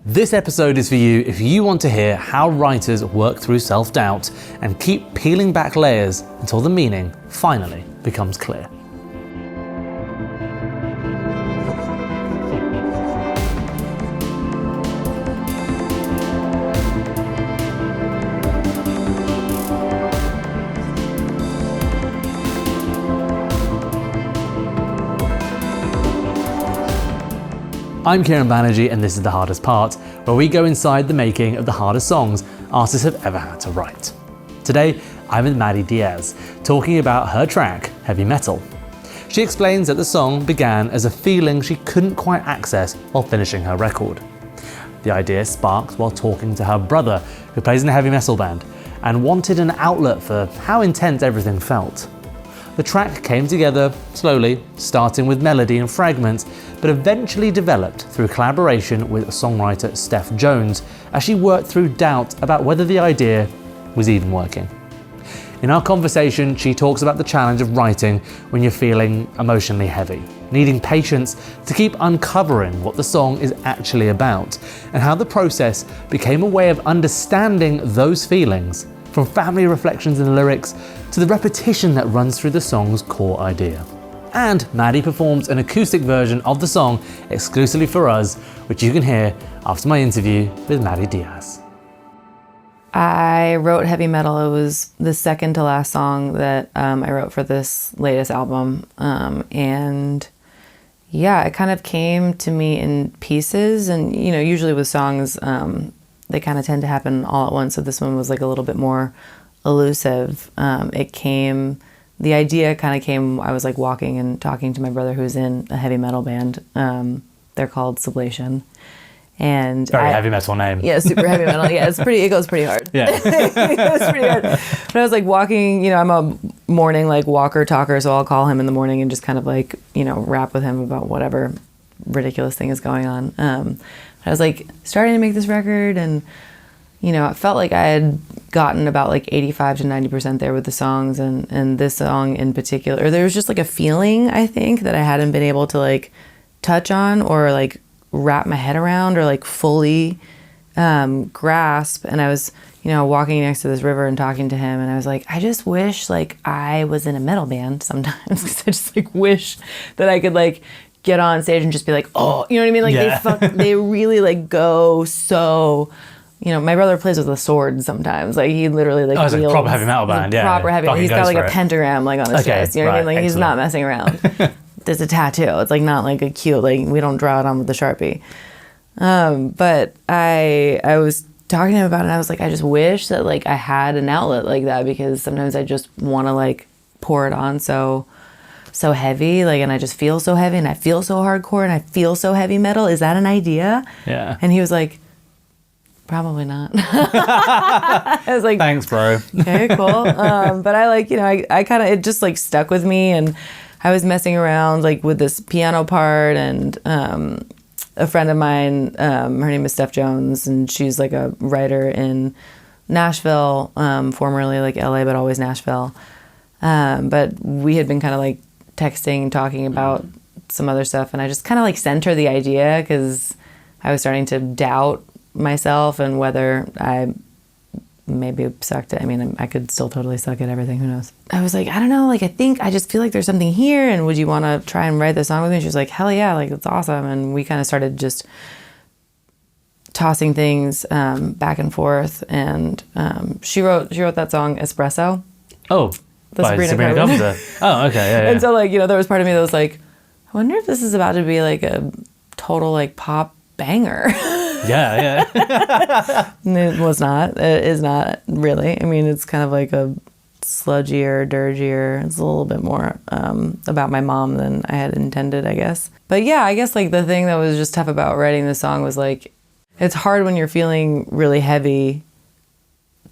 This episode is for you if you want to hear how writers work through self-doubt and keep peeling back layers until the meaning finally becomes clear. I'm Kieran Banerjee and this is The Hardest Part, where we go inside the making of the hardest songs artists have ever had to write. Today, I'm with Madi Diaz, talking about her track, Heavy Metal. She explains that the song began as a feeling she couldn't quite access while finishing her record. The idea sparked while talking to her brother, who plays in a heavy metal band, and wanted an outlet for how intense everything felt. The track came together slowly, starting with melody and fragments, but eventually developed through collaboration with songwriter Steph Jones as she worked through doubt about whether the idea was even working. In our conversation, she talks about the challenge of writing when you're feeling emotionally heavy, needing patience to keep uncovering what the song is actually about, and how the process became a way of understanding those feelings, from family reflections in the lyrics to the repetition that runs through the song's core idea. And Madi performs an acoustic version of the song exclusively for us, which you can hear after my interview with Madi Diaz. I wrote Heavy Metal. It was the second to last song that I wrote for this latest album. And yeah, it kind of came to me in pieces. And, you know, usually with songs, they kind of tend to happen all at once. So this one was like a little bit more elusive. The idea kind of came, I was like walking and talking to my brother who's in a heavy metal band. They're called Sublation. And Very heavy metal name. Yeah, super heavy metal. Yeah, it goes pretty hard. Yeah. It goes pretty hard. But I was like walking, you know, I'm a morning like walker talker, so I'll call him in the morning and just kind of like, you know, rap with him about whatever ridiculous thing is going on. I was like starting to make this record and, you know, it felt like I had gotten about like 85 to 90% there with the songs and this song in particular. There was just like a feeling, I think, that I hadn't been able to like touch on or like wrap my head around or like fully grasp. And I was, you know, walking next to this river and talking to him and I was like, I just wish like I was in a metal band sometimes because I just like wish that I could like get on stage and just be like, oh, you know what I mean? Like yeah. they really like go so... You know, my brother plays with a sword sometimes. Like he literally like it's like a proper heavy metal band, yeah. Proper heavy. He's got like a pentagram like on his chest. You know what I mean? Like excellent. He's not messing around. There's a tattoo. It's like not like a cute, like we don't draw it on with the Sharpie. But I was talking to him about it and I was like, I just wish that like I had an outlet like that because sometimes I just want to like pour it on so heavy, like, and I just feel so heavy and I feel so hardcore and I feel so heavy metal. Is that an idea? Yeah. And he was like, probably not. I was like, thanks, bro. Okay, cool. But I like, you know, I kind of, it just like stuck with me and I was messing around like with this piano part and a friend of mine, her name is Steph Jones and she's like a writer in Nashville, formerly like LA, but always Nashville. But we had been kind of like texting, talking about some other stuff and I just kind of like sent her the idea because I was starting to doubt myself and whether I maybe sucked at, I mean, I could still totally suck at everything, who knows. I was like, I don't know, like I just feel like there's something here and would you want to try and write this song with me? She was like, hell yeah, like that's awesome. And we kind of started just tossing things back and forth and she wrote that song Espresso. Oh, by Sabrina Carpenter. Oh, okay, yeah. And so like, you know, there was part of me that was like, I wonder if this is about to be like a total like pop banger. Yeah. It was not. It is not really. I mean, it's kind of like a sludgier, dirgier. It's a little bit more about my mom than I had intended, I guess. But yeah, I guess like the thing that was just tough about writing this song was like, it's hard when you're feeling really heavy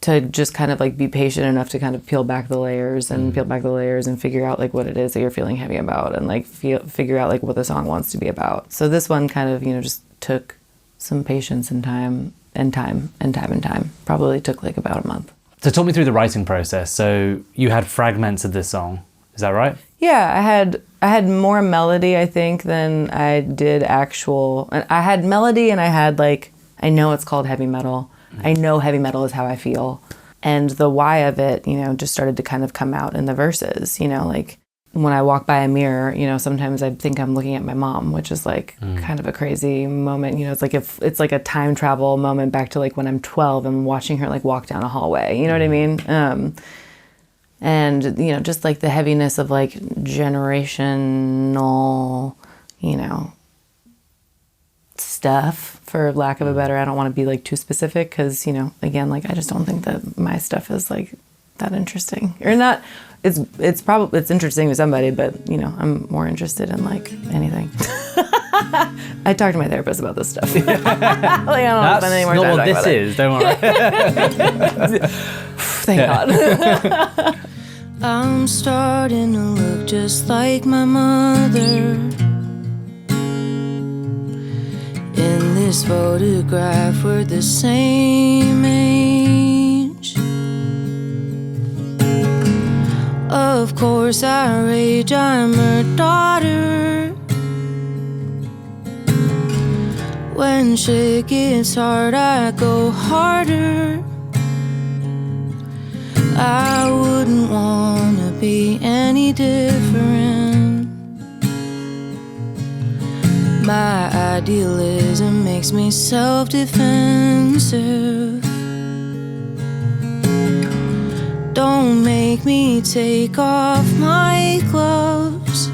to just kind of like be patient enough to kind of peel back the layers and figure out like what it is that you're feeling heavy about and like figure out like what the song wants to be about. So this one kind of, you know, just took some patience and time. Probably took like about a month. So talk me through the writing process. So you had fragments of this song, is that right? Yeah, I had more melody, I think, than I did actual. I had melody and I had I know it's called heavy metal. I know heavy metal is how I feel. And the why of it, you know, just started to kind of come out in the verses, you know, like when I walk by a mirror, you know, sometimes I think I'm looking at my mom, which is like kind of a crazy moment. You know, it's like if it's like a time travel moment back to like when I'm 12 and watching her like walk down a hallway, you know what I mean? And, you know, just like the heaviness of like generational, you know, stuff, for lack of a better, I don't want to be like too specific because, you know, again, like I just don't think that my stuff is like that interesting or not. It's probably, it's interesting to somebody, but you know, I'm more interested in like anything. I talk to my therapist about this stuff. Like, I don't want to spend any more time talking about it. That's not what this is, don't worry. Thank God. I'm starting to look just like my mother. In this photograph, we're the same age. Of course, I rage, I'm her daughter. When shit gets hard, I go harder. I wouldn't wanna be any different. My idealism makes me self-defensive. Don't make me take off my gloves.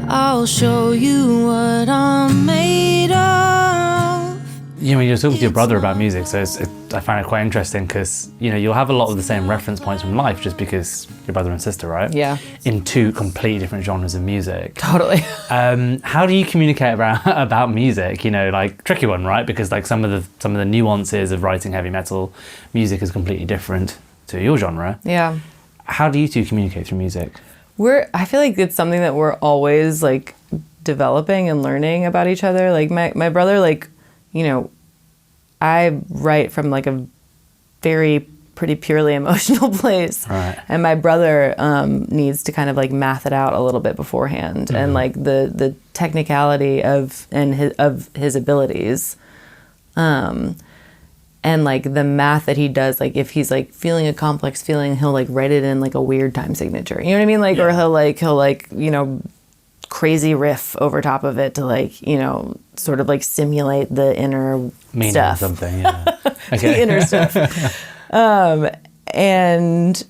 I'll show you what I'm made of. You know, when you're talking to your brother about music, so I find it quite interesting because, you know, you'll have a lot of the same reference points from life just because you're brother and sister, right? Yeah. In two completely different genres of music. Totally. How do you communicate about music? You know, like tricky one, right? Because like some of the nuances of writing heavy metal music is completely different to your genre. Yeah. How do you two communicate through music? I feel like it's something that we're always like developing and learning about each other. Like my brother, like, you know, I write from like a very pretty purely emotional place. Right. And my brother needs to kind of like math it out a little bit beforehand. And like the technicality of his abilities. And like the math that he does, like if he's like feeling a complex feeling, he'll like write it in like a weird time signature. You know what I mean? Like, or he'll like, you know, crazy riff over top of it to like, you know, sort of like simulate the inner Meaning stuff. Something, yeah. Okay. The inner stuff. And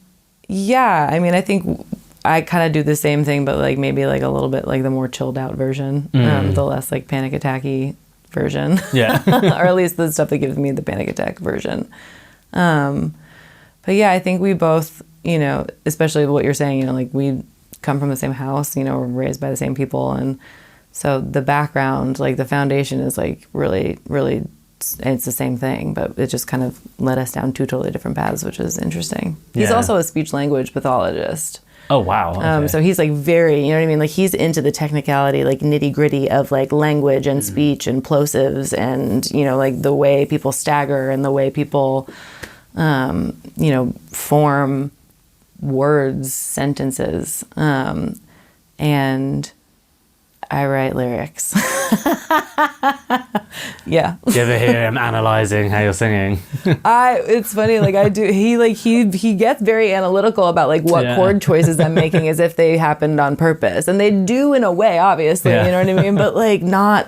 yeah, I mean, I think I kind of do the same thing, but like maybe like a little bit like the more chilled out version, the less like panic attacky version. Yeah. Or at least the stuff that gives me the panic attack version. But yeah, I think we both, you know, especially what you're saying, you know, like we come from the same house, you know, we're raised by the same people. And so the background, like the foundation is like really, really, it's the same thing, but it just kind of led us down two totally different paths, which is interesting. He's also a speech language pathologist. Oh, wow. Okay. So he's like very, you know what I mean? Like he's into the technicality, like nitty gritty of like language and speech and plosives and, you know, like the way people stagger and the way people, you know, form words, sentences. And I write lyrics. Yeah. Do you ever hear him analyzing how you're singing? It's funny, like I do, he gets very analytical about like what chord choices I'm making as if they happened on purpose. And they do in a way, obviously, you know what I mean? But like not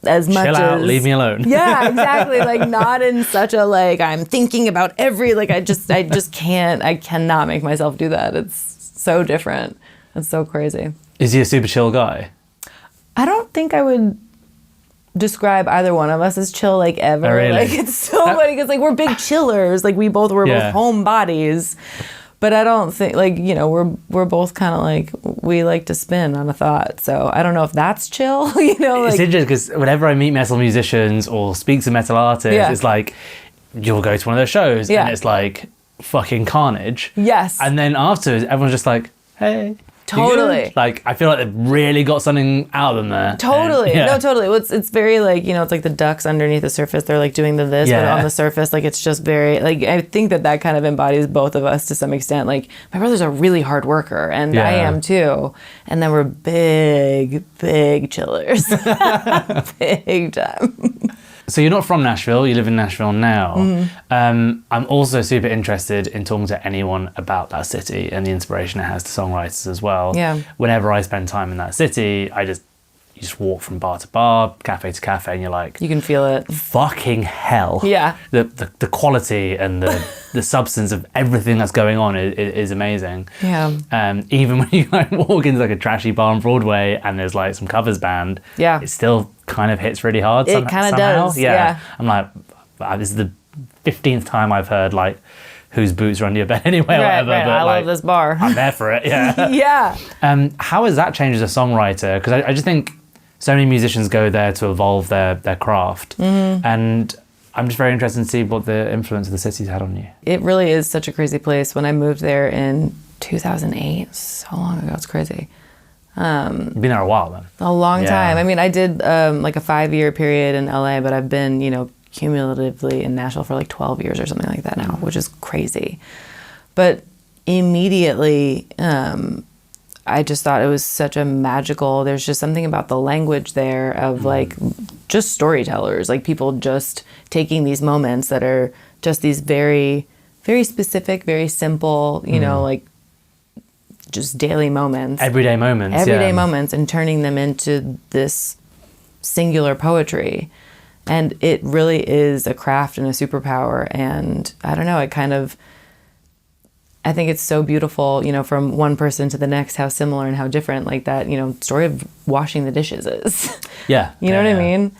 as much Chill out, as... leave me alone. Yeah, exactly. Like not in such a like, I'm thinking about every, like I just can't, I cannot make myself do that. It's so different. It's so crazy. Is he a super chill guy? I don't think I would describe either one of us as chill like ever. Oh, really? Like it's so funny because like we're big chillers. Like we're both homebodies. But I don't think like, you know, we're both kind of like, we like to spin on a thought. So I don't know if that's chill, you know. Like, it's interesting because whenever I meet metal musicians or speak to metal artists, it's like you'll go to one of their shows and it's like fucking carnage. Yes. And then afterwards, everyone's just like, hey. Totally. Like, I feel like they've really got something out of them there. Totally. And, No, totally. Well, it's very like, it's like the ducks underneath the surface. They're like doing but on the surface, like it's just very, like, I think that kind of embodies both of us to some extent. Like, my brother's a really hard worker, and I am too. And then we're big chillers. Big time. So you're not from Nashville, you live in Nashville now. I'm also super interested in talking to anyone about that city and the inspiration it has to songwriters as well. Yeah. Whenever I spend time in that city, you just walk from bar to bar, cafe to cafe, and you're like, You can feel it. fucking hell. Yeah. The quality and the substance of everything that's going on is amazing. Yeah. Even when you like walk into like a trashy bar on Broadway and there's like some covers band, Yeah. it still kind of hits really hard. It kind of somehow. does. Yeah. I'm like, wow, this is the 15th time I've heard like whose boots are under your bed anyway or whatever. Right. But I like, love this bar. I'm there for it. Yeah. Yeah. How has that changed as a songwriter? Because I just think so many musicians go there to evolve their craft, and I'm just very interested to see what the influence of the city's had on you. It really is such a crazy place. When I moved there in 2008, so long ago, it's crazy. You've been there a while then. A long Yeah. time. I mean, I did like a 5-year period in LA, but I've been, cumulatively in Nashville for like 12 years or something like that now, which is crazy. But immediately, I just thought it was such a magical, there's just something about the language there of like just storytellers, like people just taking these moments that are just these very, very specific, very simple, like just daily moments. Everyday moments, and turning them into this singular poetry. And it really is a craft and a superpower. And I don't know, I think it's so beautiful, from one person to the next, how similar and how different like that, story of washing the dishes is. Yeah. You know what I mean?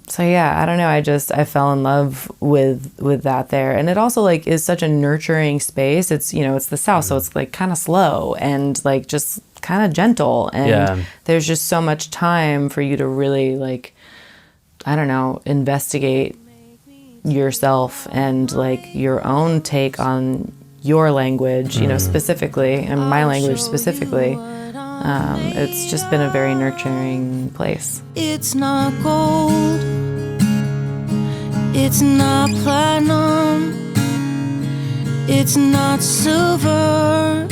So yeah, I don't know. I fell in love with that there. And it also like is such a nurturing space. It's, it's the South. So it's like kind of slow and like just kind of gentle. And there's just so much time for you to really like, I don't know, investigate yourself and like your own take on your language, specifically, and my language specifically. It's just been a very nurturing place. It's not gold, it's not platinum, it's not silver,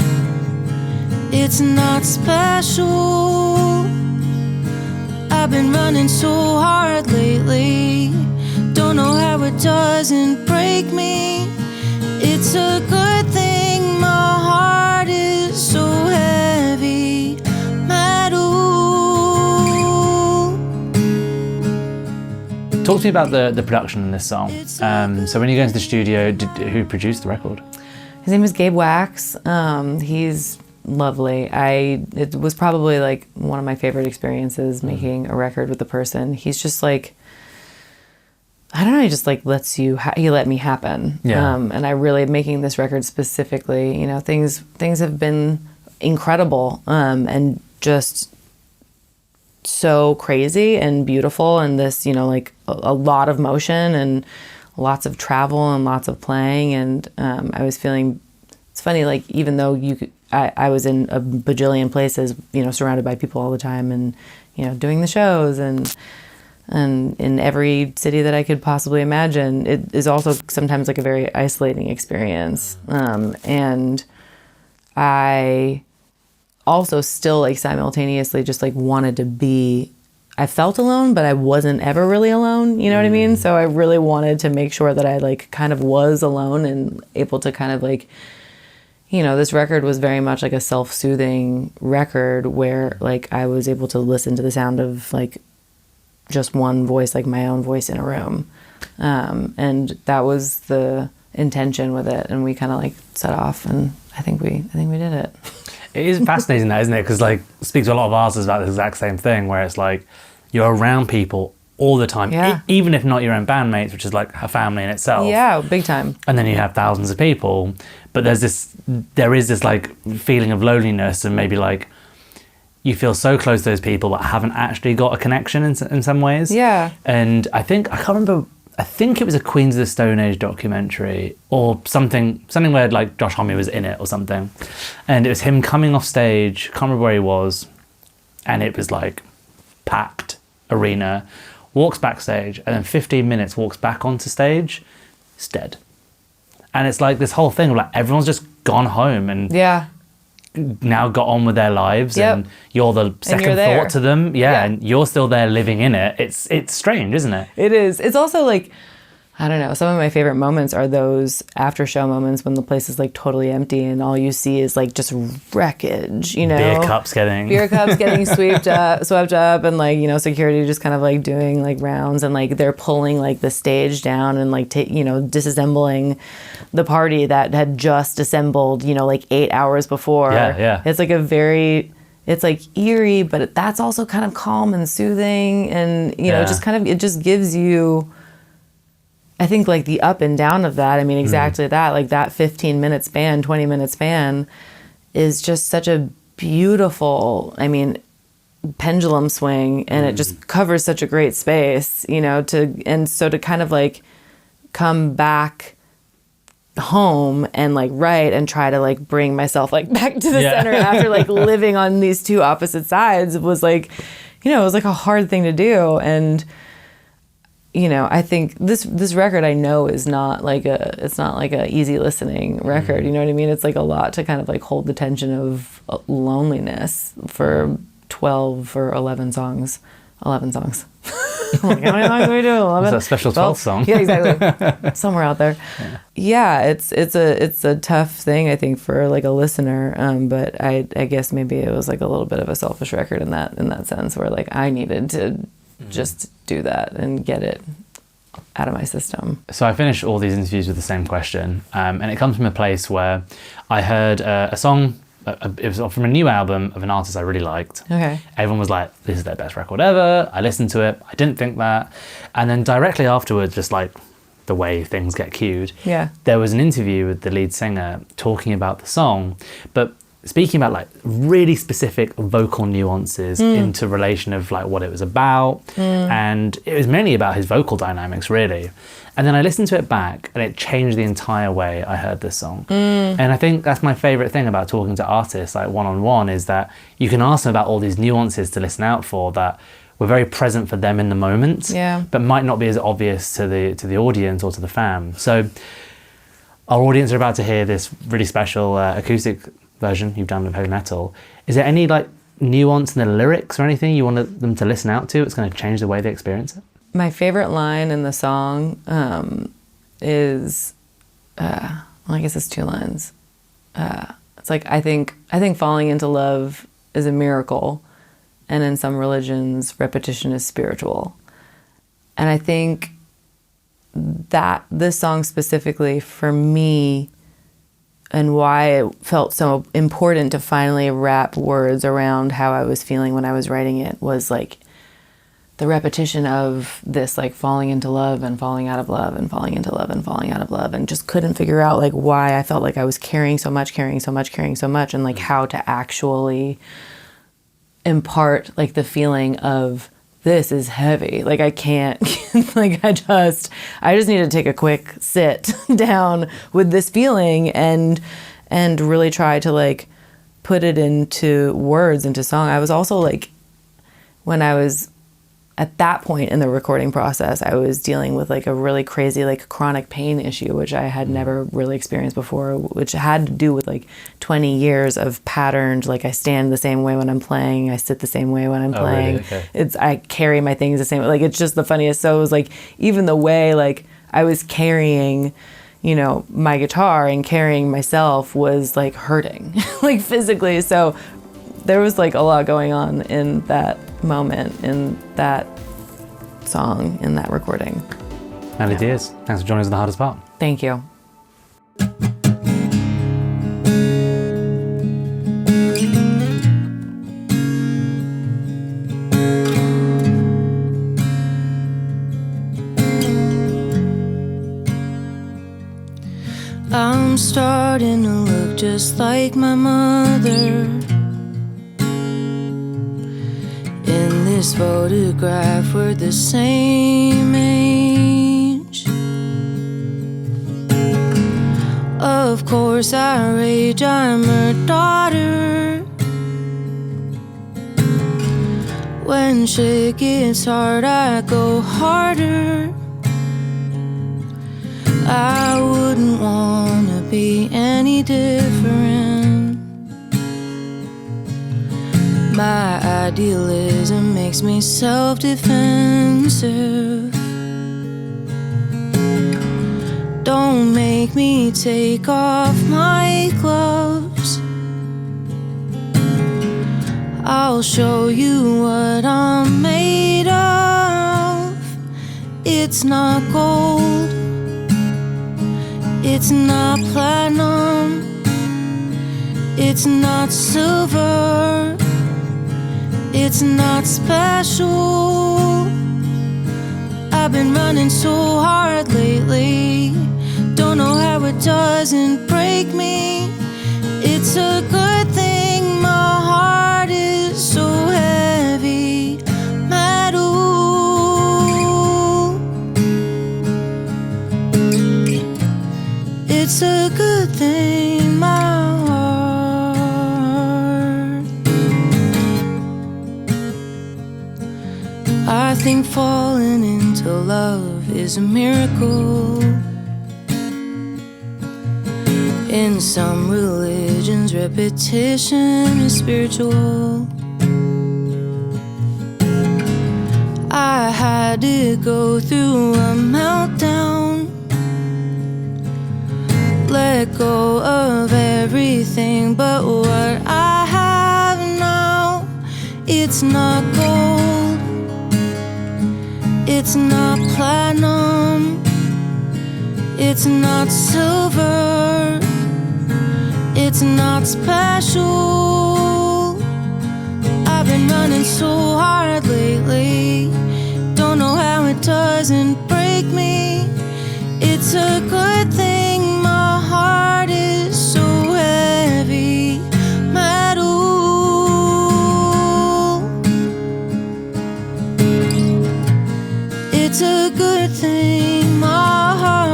it's not special. I've been running so hard lately, don't know how it doesn't break me. It's a good thing my heart is so heavy metal. Talk to me about the production in this song. So when you go into the studio, who produced the record? His name is Gabe Wax. He's lovely. It was probably like one of my favorite experiences making a record with the person. He's just like, I don't know, he just like he let me happen. Yeah. And I really, making this record specifically, things have been incredible, and just so crazy and beautiful, and this, like a lot of motion and lots of travel and lots of playing. And I was feeling, it's funny, like even though I was in a bajillion places, surrounded by people all the time and, doing the shows and in every city that I could possibly imagine, it is also sometimes like a very isolating experience. And I also still like simultaneously just like wanted to be, I felt alone, but I wasn't ever really alone. You know what I mean? So I really wanted to make sure that I like kind of was alone and able to kind of like, this record was very much like a self-soothing record where like I was able to listen to the sound of like just one voice, like my own voice in a room. And that was the intention with it. And we kind of like set off, and I think we did it. It is fascinating that, isn't it? Because like speak to a lot of artists about the exact same thing, where it's like you're around people all the time, even if not your own bandmates, which is like a family in itself. Yeah, big time. And then you have thousands of people, but there is this like feeling of loneliness, and maybe like you feel so close to those people but haven't actually got a connection in some ways. Yeah. And I can't remember I think it was a Queens of the Stone Age documentary or something where like Josh Homme was in it or something. And it was him coming off stage, can't remember where he was, and it was like packed arena, walks backstage, and then 15 minutes walks back onto stage, he's dead. And it's like this whole thing of like everyone's just gone home and now got on with their lives, and you're the second thought to them. And you're still there living in it. It's strange, isn't it? It is. It's also like, I don't know, some of my favorite moments are those after show moments when the place is like totally empty and all you see is like just wreckage, you know? Beer cups getting swept up, and like, you know, security just kind of like doing like rounds, and like they're pulling like the stage down and like disassembling the party that had just assembled, you know, like 8 hours before. It's like it's like eerie, but that's also kind of calm and soothing, and you know, it just gives you, I think, like the up and down of that. I mean, exactly that, like that 15-minute span, 20-minute span is just such a beautiful, I mean, pendulum swing, and it just covers such a great space, you know, so to kind of like come back home and like write and try to like bring myself like back to the center after like living on these two opposite sides was like, you know, it was like a hard thing to do. And you know, I think this record I know is not like a easy listening record. You know what I mean? It's like a lot to kind of like hold the tension of loneliness for 12 or 11 songs. 11 songs. Like, how many songs do we do? 11? It's a special 12th song. Yeah, exactly. Somewhere out there. Yeah, it's a tough thing, I think, for like a listener. But I guess maybe it was like a little bit of a selfish record in that sense, where like I needed to just do that and get it out of my system. So I finish all these interviews with the same question, and it comes from a place where I heard a song. It was from a new album of an artist I really liked. Okay. Everyone was like, this is their best record ever. I listened to it. I didn't think that. And then directly afterwards, just like the way things get cued, there was an interview with the lead singer talking about the song, but speaking about like really specific vocal nuances into relation of like what it was about. And it was mainly about his vocal dynamics, really. And then I listened to it back and it changed the entire way I heard this song. And I think that's my favorite thing about talking to artists like one-on-one, is that you can ask them about all these nuances to listen out for that were very present for them in the moment, but might not be as obvious to the audience or to the fan. So our audience are about to hear this really special acoustic version you've done of heavy metal. Is there any like nuance in the lyrics or anything you want them to listen out to? It's going to change the way they experience it? My favorite line in the song is, well, I guess it's 2 lines. It's like, I think falling into love is a miracle, and in some religions, repetition is spiritual. And I think that this song specifically, for me, and why it felt so important to finally wrap words around how I was feeling when I was writing it, was like the repetition of this, like falling into love and falling out of love and falling into love and falling out of love, and just couldn't figure out like why I felt like I was carrying so much, and like how to actually impart like the feeling of, this is heavy. Like I can't, like I just need to take a quick sit down with this feeling and really try to like put it into words, into song. I was also like, when I was at that point in the recording process, I was dealing with like a really crazy like chronic pain issue, which I had never really experienced before, which had to do with like 20 years of patterned, like I stand the same way when I'm playing, I sit the same way when I'm playing. Really? Okay. I carry my things the same way. Like it's just the funniest. So it was like, even the way like I was carrying, you know, my guitar and carrying myself was like hurting, like physically. So there was like a lot going on in that moment, in that song, in that recording. Madi Diaz, thanks for joining us on The Hardest Part. Thank you. I'm starting to look just like my mother. In this photograph we're the same age. Of course I rage, I'm her daughter. When shit gets hard, I go harder. I wouldn't wanna be any different. My idealism makes me self-defensive. Don't make me take off my gloves. I'll show you what I'm made of. It's not gold, it's not platinum, it's not silver, it's not special. I've been running so hard lately, don't know how it doesn't break me. It's a good thing my heart is so heavy metal. It's a good thing my heart. I think falling into love is a miracle. In some religions, repetition is spiritual. I had to go through a meltdown, let go of everything but what I have now. It's not gold, it's not platinum, it's not silver, it's not special. I've been running so hard lately, don't know how it doesn't break me. It's a good thing my heart is so heavy metal. It's a good thing my heart.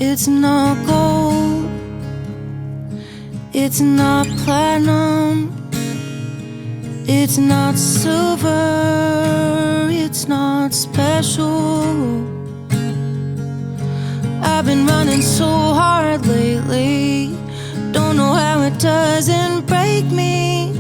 It's not gold, it's not platinum, it's not silver, it's not special. I've been running so hard lately, don't know how it doesn't break me.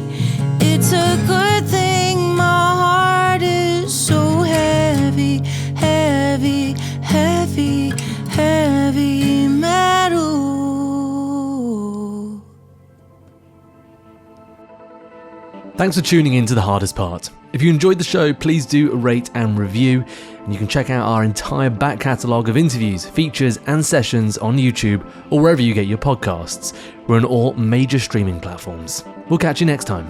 It's a good thing my heart is so heavy, heavy, heavy, heavy metal. Thanks for tuning in to The Hardest Part. If you enjoyed the show, please do rate and review. And you can check out our entire back catalogue of interviews, features and sessions on YouTube or wherever you get your podcasts. We're on all major streaming platforms. We'll catch you next time.